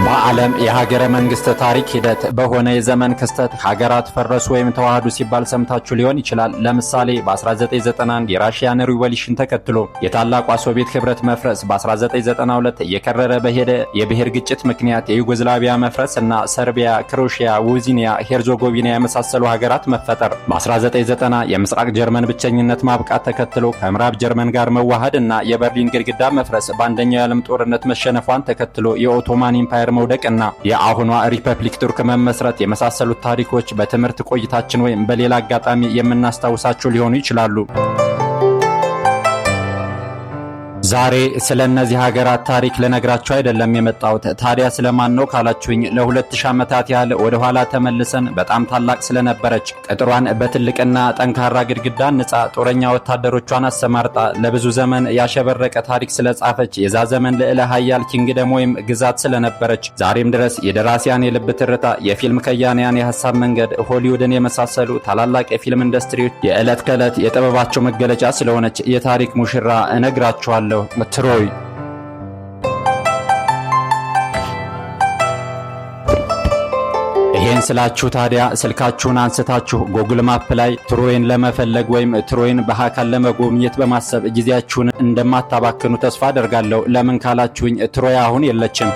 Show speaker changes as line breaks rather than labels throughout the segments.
በዓለም የሀገረ መንግስት ታሪክ ሂደት በሆነ የዘመን ክስተት ሀገራት ፈረሱ ወይም ተዋህዱ ሲባል ሰምታችሁ ሊሆን ይችላል። ለምሳሌ በ1991 የራሽያን ሪቮሉሽን ተከትሎ የታላቋ ሶቪየት ህብረት መፍረስ፣ በ1992 እየከረረ በሄደ የብሔር ግጭት ምክንያት የዩጎዝላቪያ መፍረስ እና ሰርቢያ፣ ክሮሺያ፣ ቦዝኒያ ሄርዞጎቪና የመሳሰሉ ሀገራት መፈጠር፣ በ1990 የምስራቅ ጀርመን ብቸኝነት ማብቃት ተከትሎ ከምዕራብ ጀርመን ጋር መዋሃድ እና የበርሊን ግድግዳ መፍረስ፣ በአንደኛው የዓለም ጦርነት መሸነፏን ተከትሎ የኦቶማን ኢምፓየር መውደቅና የአሁኗ ሪፐብሊክ ቱርክ መመስረት የመሳሰሉት ታሪኮች በትምህርት ቆይታችን ወይም በሌላ አጋጣሚ የምናስታውሳቸው ሊሆኑ ይችላሉ። ዛሬ ስለ እነዚህ ሀገራት ታሪክ ልነግራችሁ አይደለም የመጣሁት። ታዲያ ስለማን ነው ካላችሁኝ ለ2000 ዓመታት ያህል ወደ ኋላ ተመልሰን በጣም ታላቅ ስለነበረች ቅጥሯን በትልቅና ጠንካራ ግድግዳ ንጻ ጦረኛ ወታደሮቿን አሰማርጣ ለብዙ ዘመን ያሸበረቀ ታሪክ ስለጻፈች የዛ ዘመን ልዕለ ኃያል ኪንግደም ወይም ግዛት ስለነበረች ዛሬም ድረስ የደራሲያን የልብ ትርታ፣ የፊልም ከያንያን የሐሳብ መንገድ፣ ሆሊውድን የመሳሰሉ ታላላቅ የፊልም ኢንዱስትሪዎች የዕለት ከዕለት የጥበባቸው መገለጫ ስለሆነች የታሪክ ሙሽራ እነግራችኋለሁ። ትሮይ። ይሄን ስላችሁ ታዲያ ስልካችሁን አንስታችሁ ጎግል ማፕ ላይ ትሮይን ለመፈለግ ወይም ትሮይን በአካል ለመጎብኘት በማሰብ ጊዜያችሁን እንደማታባክኑ ተስፋ አደርጋለሁ። ለምን ካላችሁኝ ትሮይ አሁን የለችም።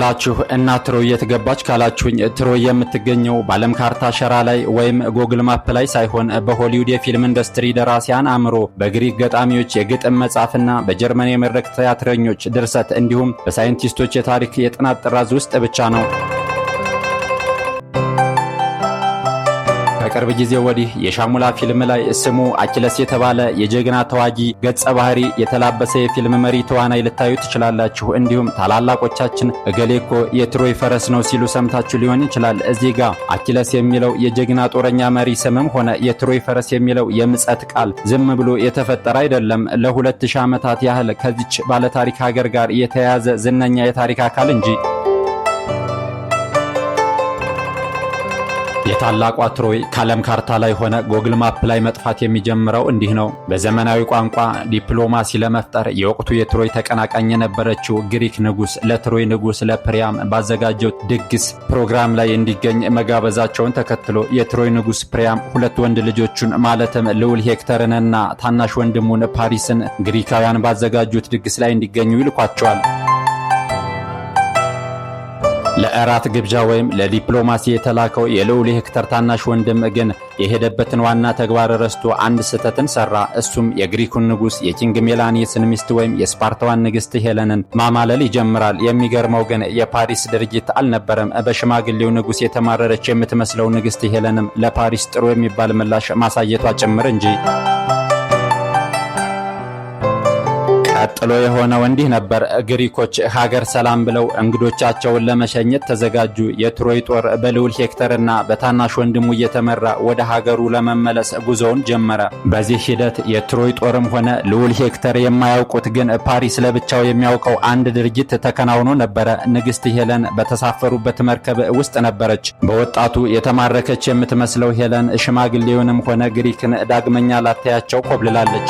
ላችሁ እና ትሮይ የትገባች ካላችሁኝ ትሮይ የምትገኘው በዓለም ካርታ ሸራ ላይ ወይም ጎግል ማፕ ላይ ሳይሆን በሆሊውድ የፊልም ኢንዱስትሪ ደራሲያን አእምሮ፣ በግሪክ ገጣሚዎች የግጥም መጻፍና በጀርመን የመድረክ ቲያትረኞች ድርሰት እንዲሁም በሳይንቲስቶች የታሪክ የጥናት ጥራዝ ውስጥ ብቻ ነው። ከቅርብ ጊዜ ወዲህ የሻሙላ ፊልም ላይ ስሙ አኪለስ የተባለ የጀግና ተዋጊ ገጸ ባህሪ የተላበሰ የፊልም መሪ ተዋናይ ልታዩ ትችላላችሁ። እንዲሁም ታላላቆቻችን እገሌኮ የትሮይ ፈረስ ነው ሲሉ ሰምታችሁ ሊሆን ይችላል። እዚህ ጋር አኪለስ የሚለው የጀግና ጦረኛ መሪ ስምም ሆነ የትሮይ ፈረስ የሚለው የምጸት ቃል ዝም ብሎ የተፈጠረ አይደለም። ለ2000 ዓመታት ያህል ከዚች ባለታሪክ ሀገር ጋር የተያያዘ ዝነኛ የታሪክ አካል እንጂ። የታላቋ ትሮይ ከዓለም ካርታ ላይ ሆነ ጎግል ማፕ ላይ መጥፋት የሚጀምረው እንዲህ ነው። በዘመናዊ ቋንቋ ዲፕሎማሲ ለመፍጠር የወቅቱ የትሮይ ተቀናቃኝ የነበረችው ግሪክ ንጉስ ለትሮይ ንጉስ ለፕሪያም ባዘጋጀው ድግስ ፕሮግራም ላይ እንዲገኝ መጋበዛቸውን ተከትሎ የትሮይ ንጉስ ፕሪያም ሁለት ወንድ ልጆቹን ማለትም ልዑል ሄክተርንና ታናሽ ወንድሙን ፓሪስን ግሪካውያን ባዘጋጁት ድግስ ላይ እንዲገኙ ይልኳቸዋል። ለእራት ግብዣ ወይም ለዲፕሎማሲ የተላከው የልዑል ሄክተር ታናሽ ወንድም ግን የሄደበትን ዋና ተግባር ረስቶ አንድ ስህተትን ሰራ። እሱም የግሪኩን ንጉስ የኪንግ ሜላኒስን ሚስት ወይም የስፓርታዋን ንግስት ሄለንን ማማለል ይጀምራል። የሚገርመው ግን የፓሪስ ድርጊት አልነበረም። በሽማግሌው ንጉስ የተማረረች የምትመስለው ንግስት ሄለንም ለፓሪስ ጥሩ የሚባል ምላሽ ማሳየቷ ጭምር እንጂ። ቀጥሎ የሆነው እንዲህ ነበር። ግሪኮች ሀገር ሰላም ብለው እንግዶቻቸውን ለመሸኘት ተዘጋጁ። የትሮይ ጦር በልዑል ሄክተርና በታናሽ ወንድሙ እየተመራ ወደ ሀገሩ ለመመለስ ጉዞውን ጀመረ። በዚህ ሂደት የትሮይ ጦርም ሆነ ልዑል ሄክተር የማያውቁት ግን ፓሪስ ለብቻው የሚያውቀው አንድ ድርጊት ተከናውኖ ነበረ። ንግስት ሄለን በተሳፈሩበት መርከብ ውስጥ ነበረች። በወጣቱ የተማረከች የምትመስለው ሄለን ሽማግሌውንም ሆነ ግሪክን ዳግመኛ ላታያቸው ኮብልላለች።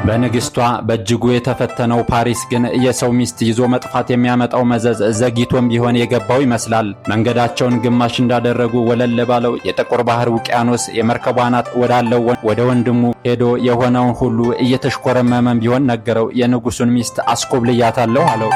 በንግስቷ በእጅጉ የተፈተነው ፓሪስ ግን የሰው ሚስት ይዞ መጥፋት የሚያመጣው መዘዝ ዘግይቶም ቢሆን የገባው ይመስላል። መንገዳቸውን ግማሽ እንዳደረጉ ወለል ባለው የጥቁር ባህር ውቅያኖስ የመርከቧ አናት ወዳለው ወደ ወንድሙ ሄዶ የሆነውን ሁሉ እየተሽኮረመመም ቢሆን ነገረው። የንጉሱን ሚስት አስኮብልያታለሁ አለው።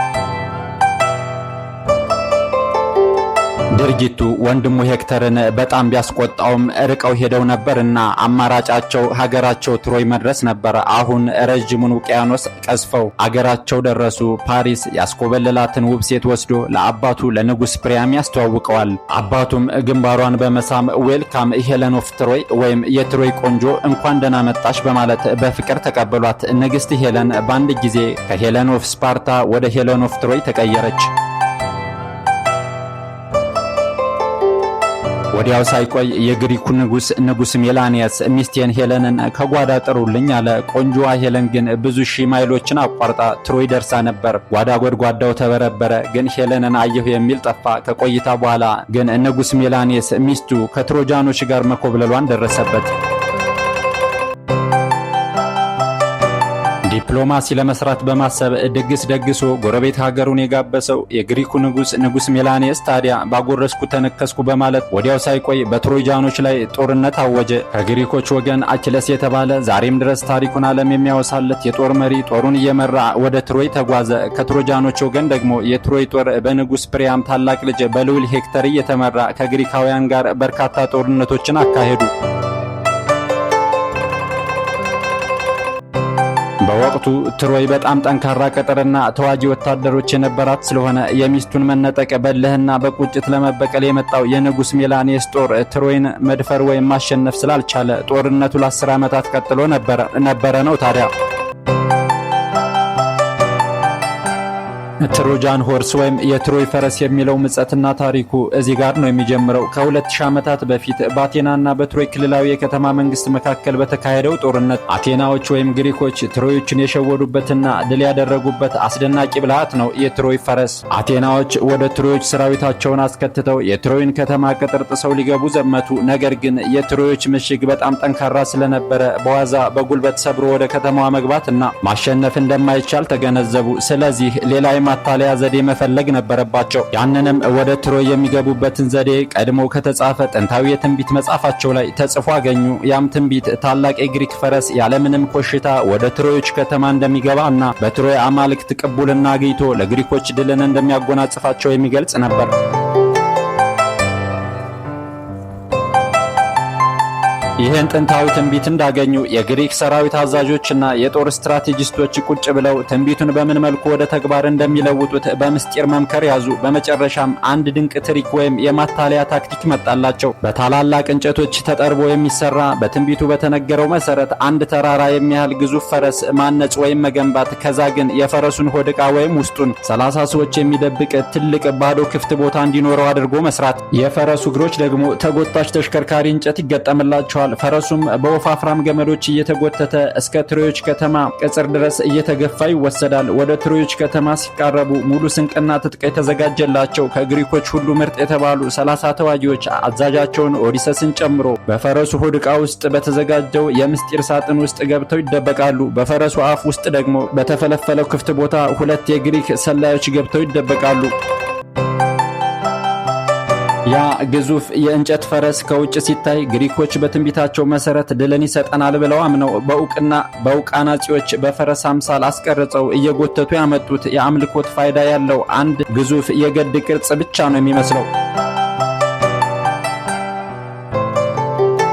ድርጊቱ ወንድሙ ሄክተርን በጣም ቢያስቆጣውም ርቀው ሄደው ነበርና አማራጫቸው ሀገራቸው ትሮይ መድረስ ነበር። አሁን ረጅሙን ውቅያኖስ ቀዝፈው አገራቸው ደረሱ። ፓሪስ ያስኮበለላትን ውብ ሴት ወስዶ ለአባቱ ለንጉስ ፕሪያም ያስተዋውቀዋል። አባቱም ግንባሯን በመሳም ዌልካም ሄለን ኦፍ ትሮይ ወይም የትሮይ ቆንጆ እንኳን ደህና መጣሽ በማለት በፍቅር ተቀበሏት። ንግስት ሄለን በአንድ ጊዜ ከሄለን ኦፍ ስፓርታ ወደ ሄለን ኦፍ ትሮይ ተቀየረች። ወዲያው ሳይቆይ የግሪኩ ንጉስ ሜላኒየስ ሚስቴን ሄለንን ከጓዳ ጥሩልኝ አለ። ቆንጆዋ ሄለን ግን ብዙ ሺህ ማይሎችን አቋርጣ ትሮይ ደርሳ ነበር። ጓዳ ጎድጓዳው ተበረበረ፣ ግን ሄለንን አየሁ የሚል ጠፋ። ከቆይታ በኋላ ግን ንጉስ ሜላኒየስ ሚስቱ ከትሮጃኖች ጋር መኮብለሏን ደረሰበት። ዲፕሎማሲ ለመስራት በማሰብ ድግስ ደግሶ ጎረቤት ሀገሩን የጋበሰው የግሪኩ ንጉስ ሜላኒየስ ታዲያ ባጎረስኩ ተነከስኩ በማለት ወዲያው ሳይቆይ በትሮጃኖች ላይ ጦርነት አወጀ። ከግሪኮች ወገን አኪለስ የተባለ ዛሬም ድረስ ታሪኩን ዓለም የሚያወሳለት የጦር መሪ ጦሩን እየመራ ወደ ትሮይ ተጓዘ። ከትሮጃኖች ወገን ደግሞ የትሮይ ጦር በንጉስ ፕሪያም ታላቅ ልጅ በልዑል ሄክተር እየተመራ ከግሪካውያን ጋር በርካታ ጦርነቶችን አካሄዱ። በወቅቱ ትሮይ በጣም ጠንካራ ቅጥርና ተዋጊ ወታደሮች የነበራት ስለሆነ የሚስቱን መነጠቅ በልህና በቁጭት ለመበቀል የመጣው የንጉስ ሜላኒየስ ጦር ትሮይን መድፈር ወይም ማሸነፍ ስላልቻለ ጦርነቱ ለ10 ዓመታት ቀጥሎ ነበረ ነው ታዲያ። ትሮጃን ሆርስ ወይም የትሮይ ፈረስ የሚለው ምጸትና ታሪኩ እዚህ ጋር ነው የሚጀምረው። ከ2000 ዓመታት በፊት በአቴናና በትሮይ ክልላዊ የከተማ መንግስት መካከል በተካሄደው ጦርነት አቴናዎች ወይም ግሪኮች ትሮዮችን የሸወዱበትና ድል ያደረጉበት አስደናቂ ብልሃት ነው የትሮይ ፈረስ። አቴናዎች ወደ ትሮዮች ሰራዊታቸውን አስከትተው የትሮይን ከተማ ቅጥር ጥሰው ሊገቡ ዘመቱ። ነገር ግን የትሮዮች ምሽግ በጣም ጠንካራ ስለነበረ በዋዛ በጉልበት ሰብሮ ወደ ከተማዋ መግባትና ማሸነፍ እንደማይቻል ተገነዘቡ። ስለዚህ ሌላ ማታለያ ዘዴ መፈለግ ነበረባቸው። ያንንም ወደ ትሮይ የሚገቡበትን ዘዴ ቀድሞ ከተጻፈ ጥንታዊ የትንቢት መጽሐፋቸው ላይ ተጽፎ አገኙ። ያም ትንቢት ታላቅ የግሪክ ፈረስ ያለምንም ኮሽታ ወደ ትሮዮች ከተማ እንደሚገባ እና በትሮይ አማልክት ቅቡልና አግኝቶ ለግሪኮች ድልን እንደሚያጎናጽፋቸው የሚገልጽ ነበር። ይህን ጥንታዊ ትንቢት እንዳገኙ የግሪክ ሰራዊት አዛዦችና የጦር ስትራቴጂስቶች ቁጭ ብለው ትንቢቱን በምን መልኩ ወደ ተግባር እንደሚለውጡት በምስጢር መምከር ያዙ። በመጨረሻም አንድ ድንቅ ትሪክ ወይም የማታለያ ታክቲክ መጣላቸው። በታላላቅ እንጨቶች ተጠርቦ የሚሰራ በትንቢቱ በተነገረው መሰረት አንድ ተራራ የሚያህል ግዙፍ ፈረስ ማነጽ ወይም መገንባት፣ ከዛ ግን የፈረሱን ሆድ ዕቃ ወይም ውስጡን 30 ሰዎች የሚደብቅ ትልቅ ባዶ ክፍት ቦታ እንዲኖረው አድርጎ መስራት። የፈረሱ እግሮች ደግሞ ተጎታች ተሽከርካሪ እንጨት ይገጠምላቸዋል። ፈረሱም በወፋፍራም ገመዶች እየተጎተተ እስከ ትሮዮች ከተማ ቅጽር ድረስ እየተገፋ ይወሰዳል። ወደ ትሮዮች ከተማ ሲቃረቡ ሙሉ ስንቅና ትጥቅ የተዘጋጀላቸው ከግሪኮች ሁሉ ምርጥ የተባሉ 30 ተዋጊዎች አዛዣቸውን ኦዲሰስን ጨምሮ በፈረሱ ሆድ ዕቃ ውስጥ በተዘጋጀው የምስጢር ሳጥን ውስጥ ገብተው ይደበቃሉ። በፈረሱ አፍ ውስጥ ደግሞ በተፈለፈለው ክፍት ቦታ 2 የግሪክ ሰላዮች ገብተው ይደበቃሉ። ያ ግዙፍ የእንጨት ፈረስ ከውጭ ሲታይ ግሪኮች በትንቢታቸው መሰረት ድልን ይሰጠናል ብለው አምነው በእውቅ አናጺዎች በፈረስ አምሳል አስቀርጸው እየጎተቱ ያመጡት የአምልኮት ፋይዳ ያለው አንድ ግዙፍ የገድ ቅርጽ ብቻ ነው የሚመስለው።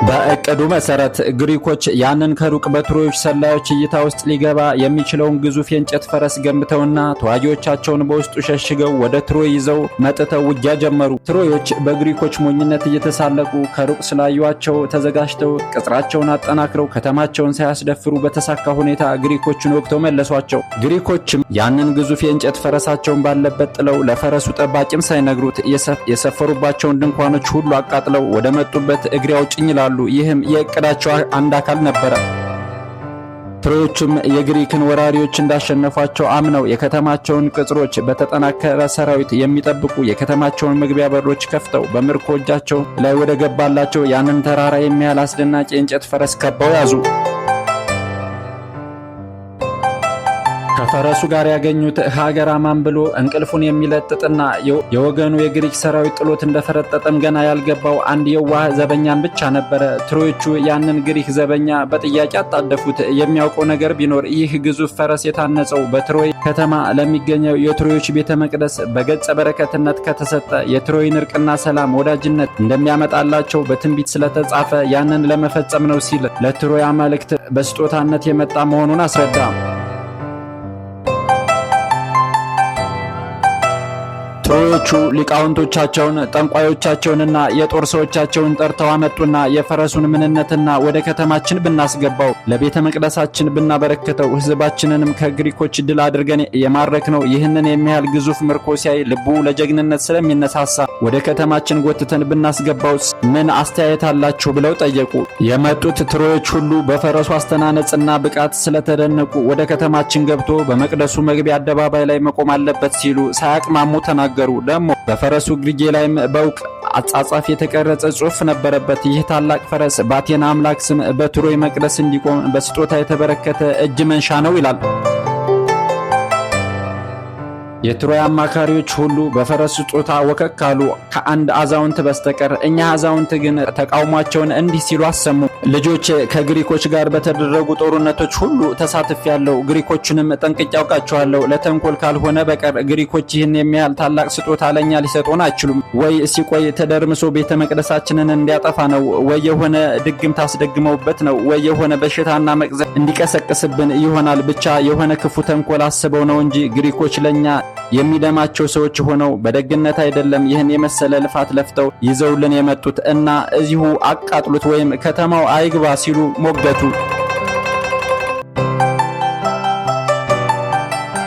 በእቅዱ መሰረት ግሪኮች ያንን ከሩቅ በትሮዮች ሰላዮች እይታ ውስጥ ሊገባ የሚችለውን ግዙፍ የእንጨት ፈረስ ገንብተውና ተዋጊዎቻቸውን በውስጡ ሸሽገው ወደ ትሮይ ይዘው መጥተው ውጊያ ጀመሩ። ትሮዮች በግሪኮች ሞኝነት እየተሳለቁ ከሩቅ ስላዩአቸው ተዘጋጅተው ቅጥራቸውን አጠናክረው ከተማቸውን ሳያስደፍሩ በተሳካ ሁኔታ ግሪኮችን ወግተው መለሷቸው። ግሪኮችም ያንን ግዙፍ የእንጨት ፈረሳቸውን ባለበት ጥለው ለፈረሱ ጠባቂም ሳይነግሩት የሰፈሩባቸውን ድንኳኖች ሁሉ አቃጥለው ወደ መጡበት እግሬ አውጭኝ ይላሉ። ይህም የእቅዳቸው አንድ አካል ነበረ። ትሮዮችም የግሪክን ወራሪዎች እንዳሸነፏቸው አምነው የከተማቸውን ቅጽሮች በተጠናከረ ሰራዊት የሚጠብቁ የከተማቸውን መግቢያ በሮች ከፍተው በምርኮ እጃቸው ላይ ወደ ገባላቸው ያንን ተራራ የሚያህል አስደናቂ የእንጨት ፈረስ ከበው ያዙ። ከፈረሱ ጋር ያገኙት ሀገር አማን ብሎ እንቅልፉን የሚለጥጥና የወገኑ የግሪክ ሰራዊት ጥሎት እንደፈረጠጠም ገና ያልገባው አንድ የዋህ ዘበኛን ብቻ ነበረ። ትሮዮቹ ያንን ግሪክ ዘበኛ በጥያቄ አጣደፉት። የሚያውቀው ነገር ቢኖር ይህ ግዙፍ ፈረስ የታነጸው በትሮይ ከተማ ለሚገኘው የትሮዮች ቤተ መቅደስ በገጸ በረከትነት ከተሰጠ የትሮይን እርቅና ሰላም ወዳጅነት እንደሚያመጣላቸው በትንቢት ስለተጻፈ ያንን ለመፈጸም ነው ሲል ለትሮይ አማልክት በስጦታነት የመጣ መሆኑን አስረዳ። ትሮዮቹ ሊቃውንቶቻቸውን ጠንቋዮቻቸውንና የጦር ሰዎቻቸውን ጠርተው አመጡና የፈረሱን ምንነትና ወደ ከተማችን ብናስገባው ለቤተ መቅደሳችን ብናበረክተው ሕዝባችንንም ከግሪኮች ድል አድርገን የማረክነው ይህንን የሚያህል ግዙፍ ምርኮ ሲያይ ልቡ ለጀግንነት ስለሚነሳሳ ወደ ከተማችን ጎትተን ብናስገባው ምን አስተያየት አላችሁ ብለው ጠየቁ። የመጡት ትሮዮች ሁሉ በፈረሱ አስተናነጽና ብቃት ስለተደነቁ ወደ ከተማችን ገብቶ በመቅደሱ መግቢያ አደባባይ ላይ መቆም አለበት ሲሉ ሳያቅማሙ ተናገሩ። ደግሞ በፈረሱ ግርጌ ላይም በውቅ አጻጻፍ የተቀረጸ ጽሑፍ ነበረበት። ይህ ታላቅ ፈረስ በአቴና አምላክ ስም በትሮይ መቅደስ እንዲቆም በስጦታ የተበረከተ እጅ መንሻ ነው ይላል። የትሮይ አማካሪዎች ሁሉ በፈረስ ስጦታ ወከክ አሉ ከአንድ አዛውንት በስተቀር። እኛ አዛውንት ግን ተቃውሟቸውን እንዲህ ሲሉ አሰሙ። ልጆች፣ ከግሪኮች ጋር በተደረጉ ጦርነቶች ሁሉ ተሳትፌያለሁ። ግሪኮችንም ጠንቅቄ አውቃቸዋለሁ። ለተንኮል ካልሆነ በቀር ግሪኮች ይህን የሚያህል ታላቅ ስጦታ ለኛ ሊሰጡን አይችሉም። ወይ ሲቆይ ተደርምሶ ቤተ መቅደሳችንን እንዲያጠፋ ነው፣ ወይ የሆነ ድግምት አስደግመውበት ነው፣ ወይ የሆነ በሽታና መቅዘፍ እንዲቀሰቅስብን ይሆናል። ብቻ የሆነ ክፉ ተንኮል አስበው ነው እንጂ ግሪኮች ለኛ የሚደማቸው ሰዎች ሆነው በደግነት አይደለም ይህን የመሰለ ልፋት ለፍተው ይዘውልን የመጡት እና እዚሁ አቃጥሉት ወይም ከተማው አይግባ ሲሉ ሞገቱ።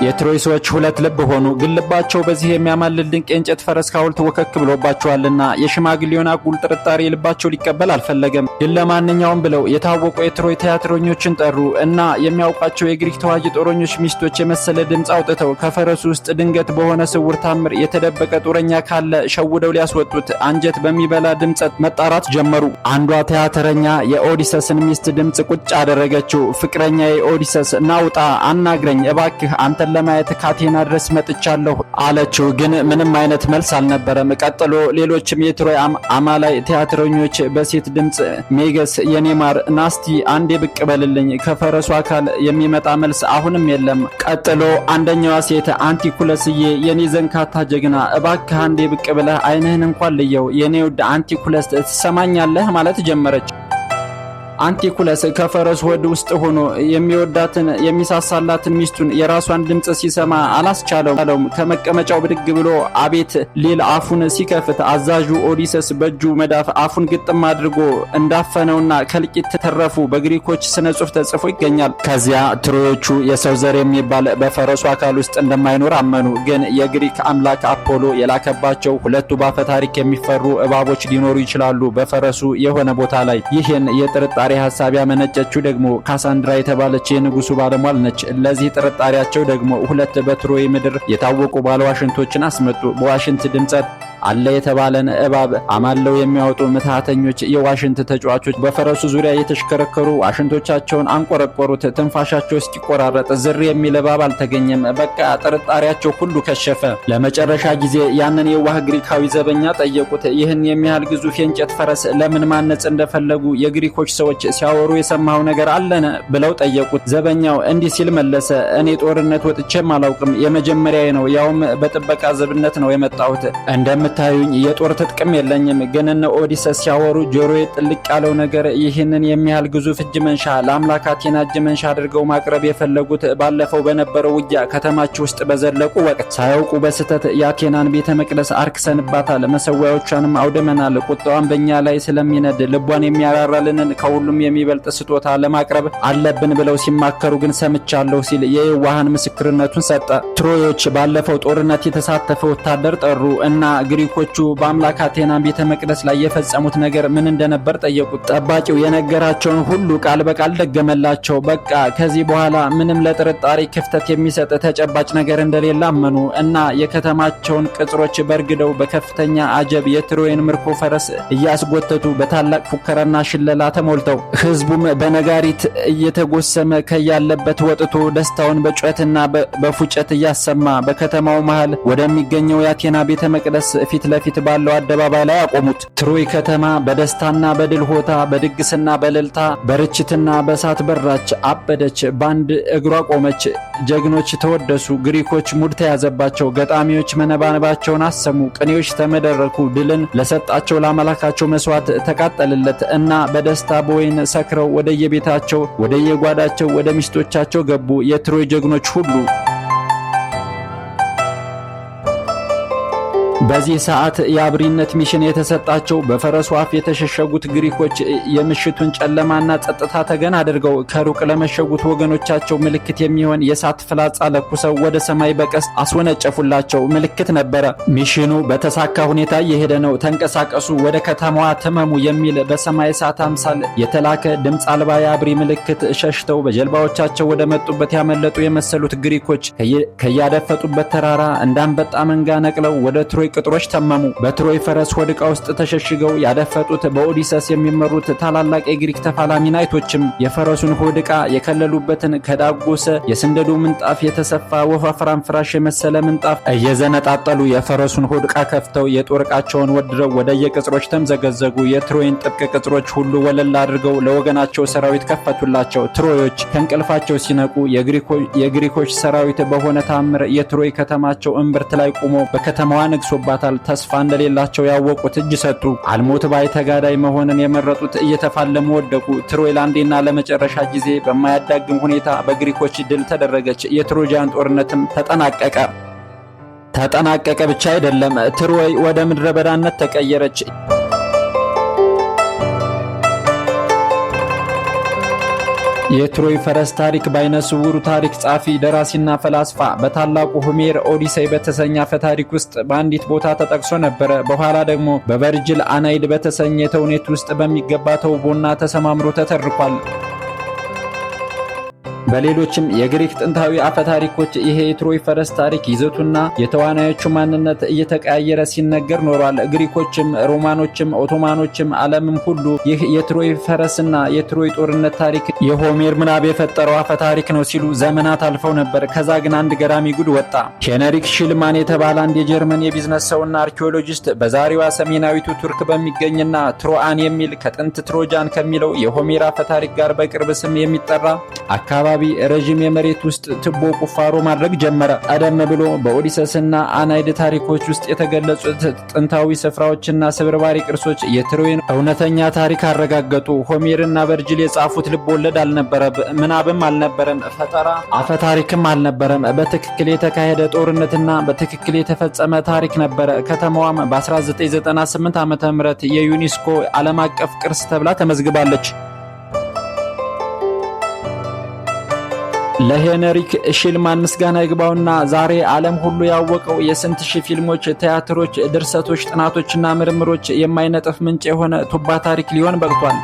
የትሮይ ሰዎች ሁለት ልብ ሆኑ። ግን ልባቸው በዚህ የሚያማልል ድንቅ የእንጨት ፈረስ ሐውልት ወከክ ብሎባቸዋልና የሽማግሌውን አጉል ጥርጣሬ ልባቸው ሊቀበል አልፈለገም። ግን ለማንኛውም ብለው የታወቁ የትሮይ ቲያትረኞችን ጠሩ እና የሚያውቋቸው የግሪክ ተዋጊ ጦረኞች ሚስቶች የመሰለ ድምፅ አውጥተው ከፈረሱ ውስጥ ድንገት በሆነ ስውር ታምር የተደበቀ ጦረኛ ካለ ሸውደው ሊያስወጡት አንጀት በሚበላ ድምፀት መጣራት ጀመሩ። አንዷ ቲያትረኛ የኦዲሰስን ሚስት ድምፅ ቁጭ አደረገችው። ፍቅረኛ የኦዲሰስ ናውጣ፣ አናግረኝ እባክህ፣ አንተ ለማየት ካቴና ድረስ መጥቻለሁ አለችው። ግን ምንም አይነት መልስ አልነበረም። ቀጥሎ ሌሎችም የትሮይ አማላይ ቲያትረኞች በሴት ድምፅ ሜገስ፣ የኔማር፣ ናስቲ አንዴ ብቅ በልልኝ፣ ከፈረሱ አካል የሚመጣ መልስ አሁንም የለም። ቀጥሎ አንደኛዋ ሴት አንቲኩለስዬ፣ የኔ ዘንካታ ጀግና እባክህ አንዴ ብቅ ብለህ አይንህን እንኳን ልየው፣ የኔ ውድ አንቲኩለስ ትሰማኛለህ ማለት ጀመረች። አንቲኩለስ ከፈረሱ ሆድ ውስጥ ሆኖ የሚወዳትን የሚሳሳላትን ሚስቱን የራሷን ድምፅ ሲሰማ አላስቻለውም። ከመቀመጫው ብድግ ብሎ አቤት ሊል አፉን ሲከፍት አዛዡ ኦዲሰስ በእጁ መዳፍ አፉን ግጥም አድርጎ እንዳፈነውና ከልቂት ተረፉ በግሪኮች ስነ ጽሑፍ ተጽፎ ይገኛል። ከዚያ ትሮዮቹ የሰው ዘር የሚባል በፈረሱ አካል ውስጥ እንደማይኖር አመኑ። ግን የግሪክ አምላክ አፖሎ የላከባቸው ሁለቱ ባፈ ታሪክ የሚፈሩ እባቦች ሊኖሩ ይችላሉ በፈረሱ የሆነ ቦታ ላይ። ይህን የጥርጣሬ ሐሳብ ያመነጨችው ደግሞ ካሳንድራ የተባለች የንጉሱ ባለሟል ነች። ለዚህ ጥርጣሬያቸው ደግሞ ሁለት በትሮይ ምድር የታወቁ ባለዋሽንቶችን አስመጡ። በዋሽንት ድምጸት አለ የተባለን እባብ አማለው የሚያወጡ ምትሃተኞች የዋሽንት ተጫዋቾች በፈረሱ ዙሪያ የተሽከረከሩ ዋሽንቶቻቸውን አንቆረቆሩት። ትንፋሻቸው እስኪቆራረጥ ዝር የሚል እባብ አልተገኘም። በቃ ጥርጣሬያቸው ሁሉ ከሸፈ። ለመጨረሻ ጊዜ ያንን የዋህ ግሪካዊ ዘበኛ ጠየቁት። ይህን የሚያህል ግዙፍ የእንጨት ፈረስ ለምን ማነጽ እንደፈለጉ የግሪኮች ሰዎች ሲያወሩ የሰማው ነገር አለን ብለው ጠየቁት። ዘበኛው እንዲህ ሲል መለሰ። እኔ ጦርነት ወጥቼም አላውቅም፣ የመጀመሪያዬ ነው። ያውም በጥበቃ ዘብነት ነው የመጣሁት። እንደምታዩኝ የጦር ትጥቅም የለኝም። ግን እነ ኦዲሰስ ሲያወሩ ጆሮዬ ጥልቅ ያለው ነገር ይህንን የሚያህል ግዙፍ እጅ መንሻ ለአምላክ አቴና እጅ መንሻ አድርገው ማቅረብ የፈለጉት ባለፈው በነበረው ውጊያ ከተማቸው ውስጥ በዘለቁ ወቅት ሳያውቁ በስተት የአቴናን ቤተ መቅደስ አርክሰንባታል፣ መሰዊያዎቿንም አውድመናል። ቁጣዋን በእኛ ላይ ስለሚነድ ልቧን የሚያራራልንን ከሁሉም የሚበልጥ ስጦታ ለማቅረብ አለብን ብለው ሲማከሩ ግን ሰምቻለሁ ሲል የዋሃን ምስክርነቱን ሰጠ። ትሮዮች ባለፈው ጦርነት የተሳተፈ ወታደር ጠሩ እና ግሪኮቹ በአምላክ አቴና ቤተ መቅደስ ላይ የፈጸሙት ነገር ምን እንደነበር ጠየቁት። ጠባቂው የነገራቸውን ሁሉ ቃል በቃል ደገመላቸው። በቃ ከዚህ በኋላ ምንም ለጥርጣሬ ክፍተት የሚሰጥ ተጨባጭ ነገር እንደሌለ አመኑ እና የከተማቸውን ቅጽሮች በርግደው በከፍተኛ አጀብ የትሮይን ምርኮ ፈረስ እያስጎተቱ በታላቅ ፉከራና ሽለላ ተሞልተው ህዝቡም በነጋሪት እየተጎሰመ ከያለበት ወጥቶ ደስታውን በጩኸትና በፉጨት እያሰማ በከተማው መሃል ወደሚገኘው የአቴና ቤተ መቅደስ ፊት ለፊት ባለው አደባባይ ላይ አቆሙት። ትሮይ ከተማ በደስታና በድል ሆታ፣ በድግስና በእልልታ፣ በርችትና በእሳት በራች፣ አበደች፣ በአንድ እግሯ ቆመች። ጀግኖች ተወደሱ፣ ግሪኮች ሙድ ተያዘባቸው፣ ገጣሚዎች መነባነባቸውን አሰሙ፣ ቅኔዎች ተመደረኩ። ድልን ለሰጣቸው ለአምላካቸው መስዋዕት ተቃጠልለት እና በደስታ በወይን ሰክረው ወደየቤታቸው ወደየጓዳቸው ወደ ሚስቶቻቸው ገቡ። የትሮይ ጀግኖች ሁሉ በዚህ ሰዓት የአብሪነት ሚሽን የተሰጣቸው በፈረሱ አፍ የተሸሸጉት ግሪኮች የምሽቱን ጨለማና ጸጥታ ተገን አድርገው ከሩቅ ለመሸጉት ወገኖቻቸው ምልክት የሚሆን የእሳት ፍላጻ ለኩሰው ወደ ሰማይ በቀስት አስወነጨፉላቸው። ምልክት ነበረ። ሚሽኑ በተሳካ ሁኔታ እየሄደ ነው፣ ተንቀሳቀሱ፣ ወደ ከተማዋ ተመሙ የሚል በሰማይ እሳት አምሳል የተላከ ድምፅ አልባ የአብሪ ምልክት ሸሽተው በጀልባዎቻቸው ወደ መጡበት ያመለጡ የመሰሉት ግሪኮች ከያደፈጡበት ተራራ እንዳንበጣ መንጋ ነቅለው ወደ ትሮይ ቅጥሮች ተመሙ። በትሮይ ፈረስ ሆድ ዕቃ ውስጥ ተሸሽገው ያደፈጡት በኦዲሰስ የሚመሩት ታላላቅ የግሪክ ተፋላሚ ናይቶችም የፈረሱን ሆድ ዕቃ የከለሉበትን ከዳጎሰ የስንደዶ ምንጣፍ የተሰፋ ወፋፍራም ፍራሽ የመሰለ ምንጣፍ እየዘነጣጠሉ የፈረሱን ሆድ ዕቃ ከፍተው የጦር ዕቃቸውን ወድረው ወደ የቅጽሮች ተምዘገዘጉ። የትሮይን ጥብቅ ቅጽሮች ሁሉ ወለል አድርገው ለወገናቸው ሰራዊት ከፈቱላቸው። ትሮዮች ከእንቅልፋቸው ሲነቁ የግሪኮች ሰራዊት በሆነ ታምር የትሮይ ከተማቸው እምብርት ላይ ቆሞ በከተማዋ ነግሶባታል። ተስፋ እንደሌላቸው ያወቁት እጅ ሰጡ። አልሞት ባይ ተጋዳይ መሆንን የመረጡት እየተፋለሙ ወደቁ። ትሮይ ለአንዴና ለመጨረሻ ጊዜ በማያዳግም ሁኔታ በግሪኮች ድል ተደረገች። የትሮጃን ጦርነትም ተጠናቀቀ ብቻ አይደለም፣ ትሮይ ወደ ምድረ በዳነት ተቀየረች። የትሮይ ፈረስ ታሪክ በዓይነ ስውሩ ታሪክ ጻፊ ደራሲና ፈላስፋ በታላቁ ሆሜር ኦዲሴይ በተሰኘ አፈ ታሪክ ውስጥ በአንዲት ቦታ ተጠቅሶ ነበረ። በኋላ ደግሞ በቨርጅል አናይድ በተሰኘ ተውኔት ውስጥ በሚገባ ተውቦና ተሰማምሮ ተተርኳል። በሌሎችም የግሪክ ጥንታዊ አፈ ታሪኮች ይሄ የትሮይ ፈረስ ታሪክ ይዘቱና የተዋናዮቹ ማንነት እየተቀያየረ ሲነገር ኖሯል። ግሪኮችም፣ ሮማኖችም፣ ኦቶማኖችም ዓለምም ሁሉ ይህ የትሮይ ፈረስና የትሮይ ጦርነት ታሪክ የሆሜር ምናብ የፈጠረው አፈ ታሪክ ነው ሲሉ ዘመናት አልፈው ነበር። ከዛ ግን አንድ ገራሚ ጉድ ወጣ። ሄነሪክ ሺልማን የተባለ አንድ የጀርመን የቢዝነስ ሰውና አርኪኦሎጂስት በዛሬዋ ሰሜናዊቱ ቱርክ በሚገኝና ትሮአን የሚል ከጥንት ትሮጃን ከሚለው የሆሜር አፈ ታሪክ ጋር በቅርብ ስም የሚጠራ አካባቢ ረዥም የመሬት ውስጥ ትቦ ቁፋሮ ማድረግ ጀመረ። ቀደም ብሎ በኦዲሰስና አናይድ ታሪኮች ውስጥ የተገለጹት ጥንታዊ ስፍራዎችና ስብርባሪ ቅርሶች የትሮይን እውነተኛ ታሪክ አረጋገጡ። ሆሜርና ቨርጅል የጻፉት ልብ ወለድ አልነበረም፣ ምናብም አልነበረም፣ ፈጠራ አፈ ታሪክም አልነበረም። በትክክል የተካሄደ ጦርነትና በትክክል የተፈጸመ ታሪክ ነበረ። ከተማዋም በ1998 ዓ.ም የዩኔስኮ ዓለም አቀፍ ቅርስ ተብላ ተመዝግባለች። ለሄነሪክ ሺልማን ምስጋና ይግባውና ዛሬ ዓለም ሁሉ ያወቀው የስንት ሺህ ፊልሞች፣ ቲያትሮች፣ ድርሰቶች፣ ጥናቶችና ምርምሮች የማይነጥፍ ምንጭ የሆነ ቱባ ታሪክ ሊሆን በቅቷል።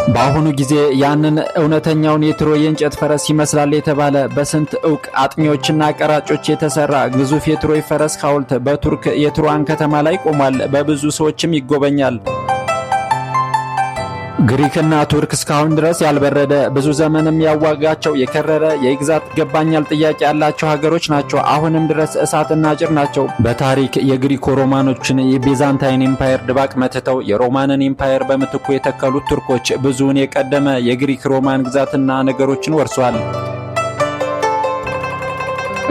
በአሁኑ ጊዜ ያንን እውነተኛውን የትሮይ የእንጨት ፈረስ ይመስላል የተባለ በስንት ዕውቅ አጥኚዎችና ቀራጮች የተሰራ ግዙፍ የትሮይ ፈረስ ሐውልት በቱርክ የትሮአን ከተማ ላይ ቆሟል። በብዙ ሰዎችም ይጎበኛል። ግሪክና ቱርክ እስካሁን ድረስ ያልበረደ ብዙ ዘመንም ያዋጋቸው የከረረ የግዛት ይገባኛል ጥያቄ ያላቸው ሀገሮች ናቸው። አሁንም ድረስ እሳትና ጭር ናቸው። በታሪክ የግሪኮ ሮማኖችን የቤዛንታይን ኢምፓየር ድባቅ መትተው የሮማንን ኢምፓየር በምትኩ የተከሉት ቱርኮች ብዙውን የቀደመ የግሪክ ሮማን ግዛትና ነገሮችን ወርሷል።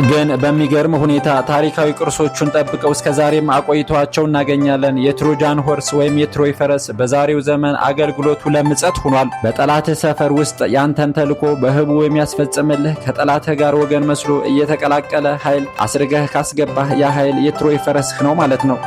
ግን በሚገርም ሁኔታ ታሪካዊ ቅርሶቹን ጠብቀው እስከዛሬም አቆይቷቸው እናገኛለን። የትሮጃን ሆርስ ወይም የትሮይ ፈረስ በዛሬው ዘመን አገልግሎቱ ለምጸት ሆኗል። በጠላትህ ሰፈር ውስጥ ያንተን ተልኮ በህቡ የሚያስፈጽምልህ ከጠላትህ ጋር ወገን መስሎ እየተቀላቀለ ኃይል አስርገህ ካስገባህ ያ ኃይል የትሮይ ፈረስህ ነው ማለት ነው።